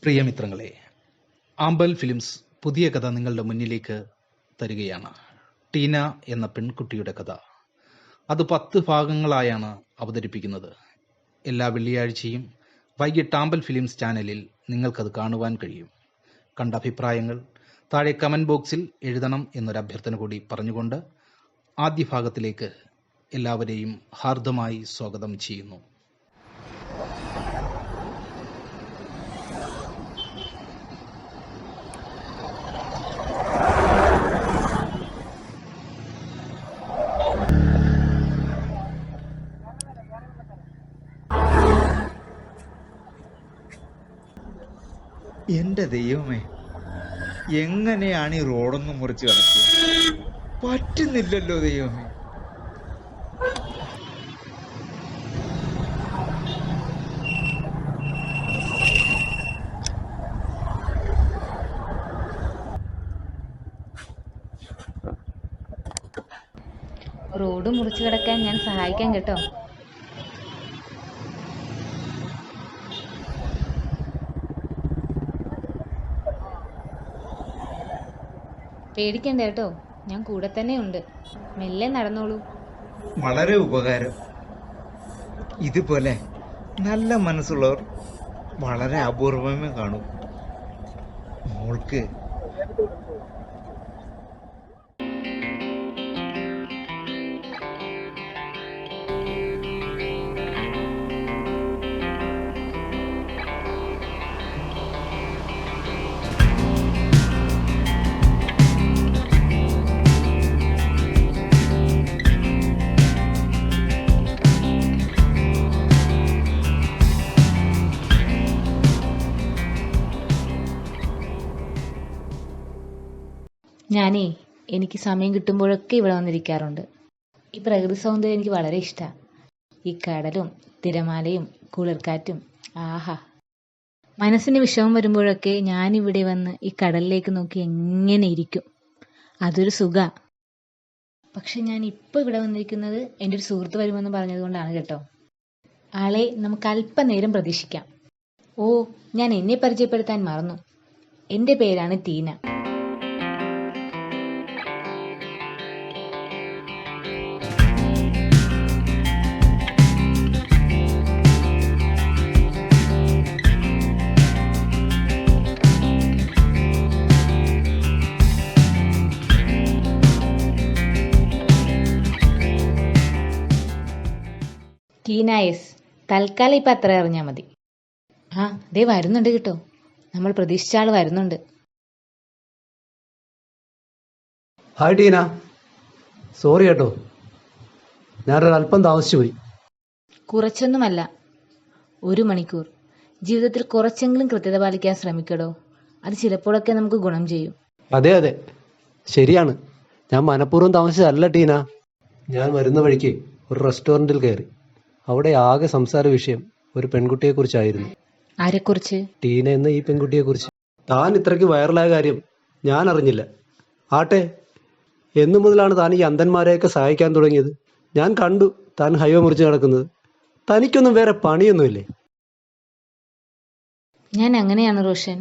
പ്രിയമിത്രങ്ങളെ, ആമ്പൽ ഫിലിംസ് പുതിയ കഥ നിങ്ങളുടെ മുന്നിലേക്ക് തരികയാണ്. ടീന എന്ന പെൺകുട്ടിയുടെ കഥ. അത് 10 ഭാഗങ്ങളായാണ് അവതരിപ്പിക്കുന്നത്. എല്ലാ വെള്ളിയാഴ്ചയും വൈകിട്ട് ആമ്പൽ ഫിലിംസ് ചാനലിൽ നിങ്ങൾക്കത് കാണുവാൻ കഴിയും. കണ്ട അഭിപ്രായങ്ങൾ താഴെ കമൻറ്റ് ബോക്സിൽ എഴുതണം എന്നൊരു അഭ്യർത്ഥന കൂടി പറഞ്ഞുകൊണ്ട് ആദ്യ ഭാഗത്തിലേക്ക് എല്ലാവരെയും ഹാർദമായി സ്വാഗതം ചെയ്യുന്നു. എന്റെ ദൈവമേ, എങ്ങനെയാണ് ഈ റോഡൊന്നും മുറിച്ച് കടക്കുക? പറ്റുന്നില്ലല്ലോ ദൈവമേ. റോഡ് മുറിച്ചു കിടക്കാൻ ഞാൻ സഹായിക്കാം കേട്ടോ. പേടിക്കണ്ട കേട്ടോ, ഞാൻ കൂടെ തന്നെ ഉണ്ട്. മെല്ലെ നടന്നോളൂ. വളരെ ഉപകാരം. ഇതുപോലെ നല്ല മനസ്സുള്ളവർ വളരെ അപൂർവമേ കാണൂ. മോൾക്ക് ഞാനേ എനിക്ക് സമയം കിട്ടുമ്പോഴൊക്കെ ഇവിടെ വന്നിരിക്കാറുണ്ട്. ഈ പ്രകൃതി സൗന്ദര്യം എനിക്ക് വളരെ ഇഷ്ടമാണ്. ഈ കടലും തിരമാലയും കുളിർക്കാറ്റും, ആഹാ. മനസ്സിന് വിഷമം വരുമ്പോഴൊക്കെ ഞാനിവിടെ വന്ന് ഈ കടലിലേക്ക് നോക്കി എങ്ങനെ ഇരിക്കും. അതൊരു സുഖ. പക്ഷെ ഞാൻ ഇപ്പോൾ ഇവിടെ വന്നിരിക്കുന്നത് എൻ്റെ ഒരു സുഹൃത്ത് വരുമെന്ന് പറഞ്ഞതുകൊണ്ടാണ് കേട്ടോ. ആളെ നമുക്ക് അല്പനേരം പ്രതീക്ഷിക്കാം. ഓ, ഞാൻ എന്നെ പരിചയപ്പെടുത്താൻ മറന്നു. എൻ്റെ പേരാണ് ടീന. ടീനായസ്, തൽക്കാലം ഇപ്പം അത്ര അറിഞ്ഞാൽ മതി. ആ, ദേ വരുന്നുണ്ട് കേട്ടോ. നമ്മൾ പ്രതീക്ഷിച്ച ആൾ വരുന്നുണ്ട്. ഹായ് ടീന, സോറി കേട്ടോ, ഞാനൊരല്പം താമസിച്ചു പോയി. കുറച്ചൊന്നുമല്ല, 1 മണിക്കൂർ. ജീവിതത്തിൽ കുറച്ചെങ്കിലും കൃത്യത പാലിക്കാൻ ശ്രമിക്കടോ. അത് ചിലപ്പോഴൊക്കെ നമുക്ക് ഗുണം ചെയ്യും. അതെ അതെ, ശരിയാണ്. ഞാൻ മനഃപൂർവ്വം താമസിച്ചതല്ല ടീന. ഞാൻ വരുന്ന വഴിക്ക് ഒരു റെസ്റ്റോറൻറ്റിൽ കയറി. അവിടെ ആകെ സംസാര വിഷയം ഒരു പെൺകുട്ടിയെക്കുറിച്ചായിരുന്നു. ആരെക്കുറിച്ച്? ടീന എന്ന ഈ പെൺകുട്ടിയെക്കുറിച്ച്. താൻ ഇത്രയ്ക്ക് വൈറലായ കാര്യം ഞാൻ അറിഞ്ഞില്ല. ആട്ടെ, എന്നു മുതലാണ് താൻ ഈ അന്ധന്മാരെയൊക്കെ സഹായിക്കാൻ തുടങ്ങിയത്? ഞാൻ കണ്ടു താൻ ഹൈവേ മുറിച്ച് നടക്കുന്നത്. തനിക്കൊന്നും വേറെ പണിയൊന്നുമില്ലേ? ഞാൻ അങ്ങനെയാണ് റോഷൻ.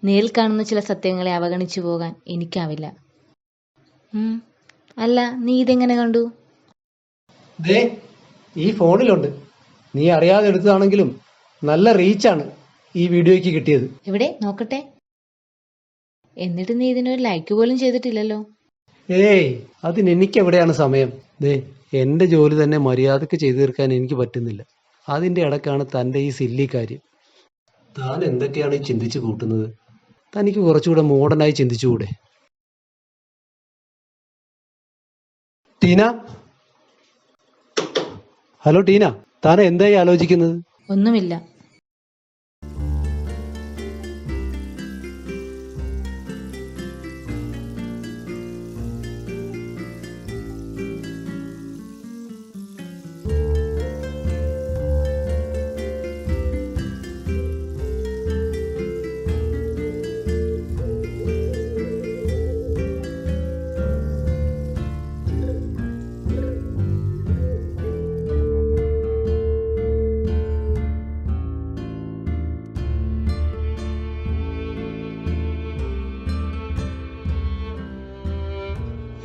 നേരിൽ കാണുന്ന ചില സത്യങ്ങളെ അവഗണിച്ചു പോകാൻ എനിക്കാവില്ല. അല്ല, നീ ഇതെങ്ങനെ കണ്ടു? ദേ, ഈ ഫോണിലുണ്ട്. നീ അറിയാതെ എടുത്തതാണെങ്കിലും നല്ല റീച്ചാണ് ഈ വീഡിയോയ്ക്ക് കിട്ടിയത്. എവിടെ നോക്കട്ടെ. എന്നിട്ട് നീ ഇതിനൊരു ലൈക്ക് പോലും ചെയ്തിട്ടില്ലല്ലോ. ഏയ്, അതിനെനിക്കെവിടെയാണ് സമയം? ദേ, എൻ്റെ ജോലി തന്നെ മര്യാദക്ക് ചെയ്തു തീർക്കാൻ എനിക്ക് പറ്റുന്നില്ല. അതിൻ്റെ ഇടയ്ക്കാണ് തൻ്റെ ഈ സില്ലി കാര്യം. താൻ എന്തൊക്കെയാണ് ഈ ചിന്തിച്ചു കൂട്ടുന്നത്? തനിക്ക് കുറച്ചുകൂടെ മോഡേണായി ചിന്തിച്ചുകൂടെ? ടീന, ഹലോ ടീന, താൻ എന്തായി ആലോചിക്കുന്നത്? ഒന്നുമില്ല.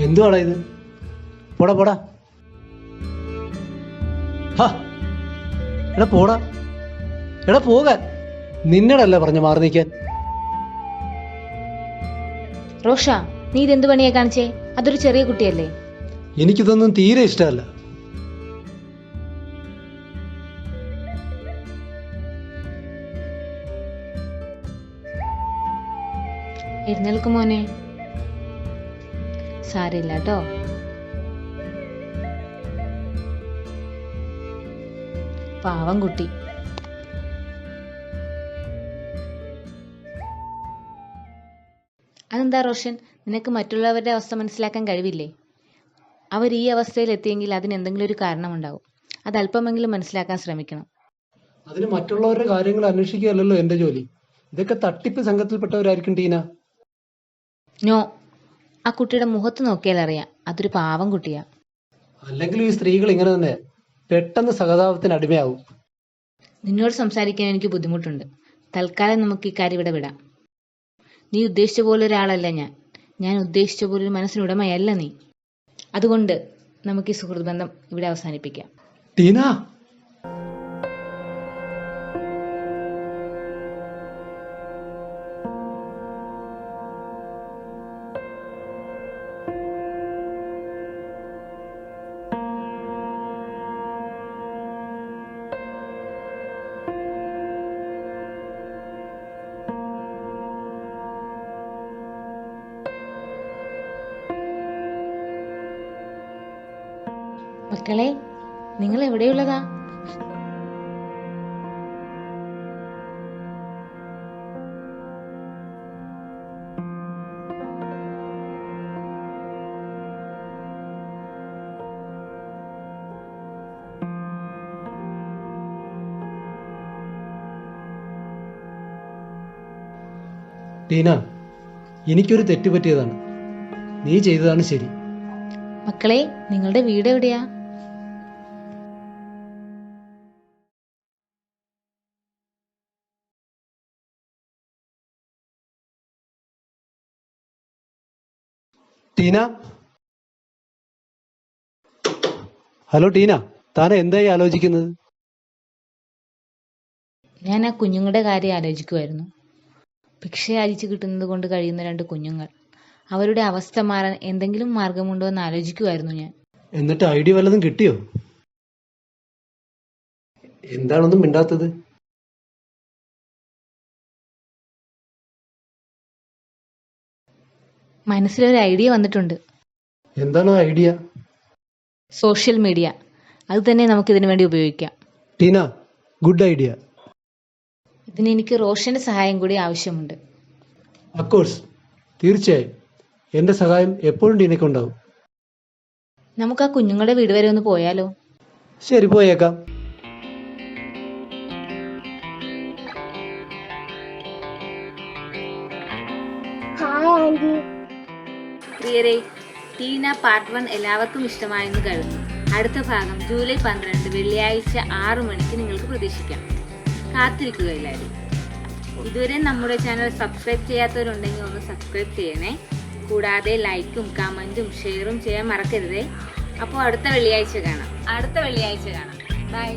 എന്തുവാടാ ഇത്? പോടാ പോടാ. ഹാ, എടാ പോടാ, എടാ പോകാൻ. നിന്നോടല്ല പറഞ്ഞ മാറി നിൽക്കാൻ. റോഷ, നീ ഇതെന്ത് പണിയാ കാണിച്ചേ? അതൊരു ചെറിയ കുട്ടിയല്ലേ? എനിക്കിതൊന്നും തീരെ ഇഷ്ടമല്ല. എഴുന്നേൽക്കും മോനെ. സാരില്ല കേട്ടോ. പാവം കുട്ടി. അതെന്താ റോഷൻ, നിനക്ക് മറ്റുള്ളവരുടെ അവസ്ഥ മനസ്സിലാക്കാൻ കഴിവില്ലേ? അവർ ഈ അവസ്ഥയിൽ എത്തിയെങ്കിൽ അതിന് എന്തെങ്കിലും ഒരു കാരണമുണ്ടാവും. അത് അല്പമെങ്കിലും മനസ്സിലാക്കാൻ ശ്രമിക്കണം. അതിന് മറ്റുള്ളവരുടെ കാര്യങ്ങൾ അന്വേഷിക്കുകയല്ലല്ലോ എന്റെ ജോലി. ഇതൊക്കെ തട്ടിപ്പ് സംഘത്തിൽപ്പെട്ടവരായിരിക്കും ടീന. നോ, ആ കുട്ടിയുടെ മുഖത്ത് നോക്കിയാൽ അറിയാം അതൊരു പാവം കുട്ടിയാ. അല്ലെങ്കിൽ ഈ സ്ത്രീകൾ ഇങ്ങനെ തന്നെ പെട്ടെന്ന് സഹതാപത്തിന് അടിമയാവും. നിന്നോട് സംസാരിക്കാൻ എനിക്ക് ബുദ്ധിമുട്ടുണ്ട്. തൽക്കാലം നമുക്ക് ഈ കാര്യം ഇവിടെ വിടാം. നീ ഉദ്ദേശിച്ച പോലെ ഒരാളല്ല ഞാൻ ഉദ്ദേശിച്ച പോലൊരു മനസ്സിനുടമയല്ല നീ. അതുകൊണ്ട് നമുക്ക് ഈ സുഹൃത്ത് ബന്ധം ഇവിടെ അവസാനിപ്പിക്കാം. ടീന, മക്കളെ, നിങ്ങൾ എവിടെയുള്ളതാ? ടീന, എനിക്കൊരു തെറ്റ് പറ്റിയതാണ്. നീ ചെയ്തതാണ് ശരി. മക്കളെ, നിങ്ങളുടെ വീട് എവിടെയാ? ടീന, ഹലോ ടീന, താൻ എന്തായി ആലോചിക്കുന്നത്? ഞാൻ ആ കുഞ്ഞുങ്ങളുടെ കാര്യം ആലോചിക്കുമായിരുന്നു. ഭിക്ഷ യാചിച്ച് കിട്ടുന്നത് കൊണ്ട് കഴിയുന്ന 2 കുഞ്ഞുങ്ങൾ. അവരുടെ അവസ്ഥ മാറാൻ എന്തെങ്കിലും മാർഗമുണ്ടോ എന്ന് ആലോചിക്കുമായിരുന്നു ഞാൻ. എന്നിട്ട് ഐഡിയ വല്ലതും കിട്ടിയോ? എന്താണൊന്നും മിണ്ടാത്തത്? മനസ്സിലൊരു ഐഡിയ വന്നിട്ടുണ്ട്. എന്താണ് ഐഡിയ? Social media. അത് തന്നെ നമുക്ക് ഇതിനു വേണ്ടി ഉപയോഗിക്കാം. Tina, good idea. ഇതിന് എനിക്ക് റോഷന്റെ സഹായം കൂടി ആവശ്യമുണ്ട്. അഫ്കോഴ്സ്, തീർച്ചയായും. എന്റെ സഹായം എപ്പോഴും ടീനയ്ക്കുണ്ടാവും. നമുക്ക് ആ കുഞ്ഞുങ്ങളുടെ വീട് വരെ ഒന്ന് പോയാലോ? ശരി, പോയേക്കാം. പ്രിയരെ, ടീന പാർട്ട് 1 എല്ലാവർക്കും ഇഷ്ടമായെന്ന് കരുതുന്നു. അടുത്ത ഭാഗം ജൂലൈ 12 വെള്ളിയാഴ്ച 6 മണിക്ക് നിങ്ങൾക്ക് പ്രതീക്ഷിക്കാം. കാത്തിരിക്കുക എല്ലാവരും. ഇതുവരെ നമ്മുടെ ചാനൽ സബ്സ്ക്രൈബ് ചെയ്യാത്തവരുണ്ടെങ്കിൽ ഒന്ന് സബ്സ്ക്രൈബ് ചെയ്യണേ. കൂടാതെ ലൈക്കും കമൻറ്റും ഷെയറും ചെയ്യാൻ മറക്കരുതേ. അപ്പോൾ അടുത്ത വെള്ളിയാഴ്ച കാണാം. ബൈ.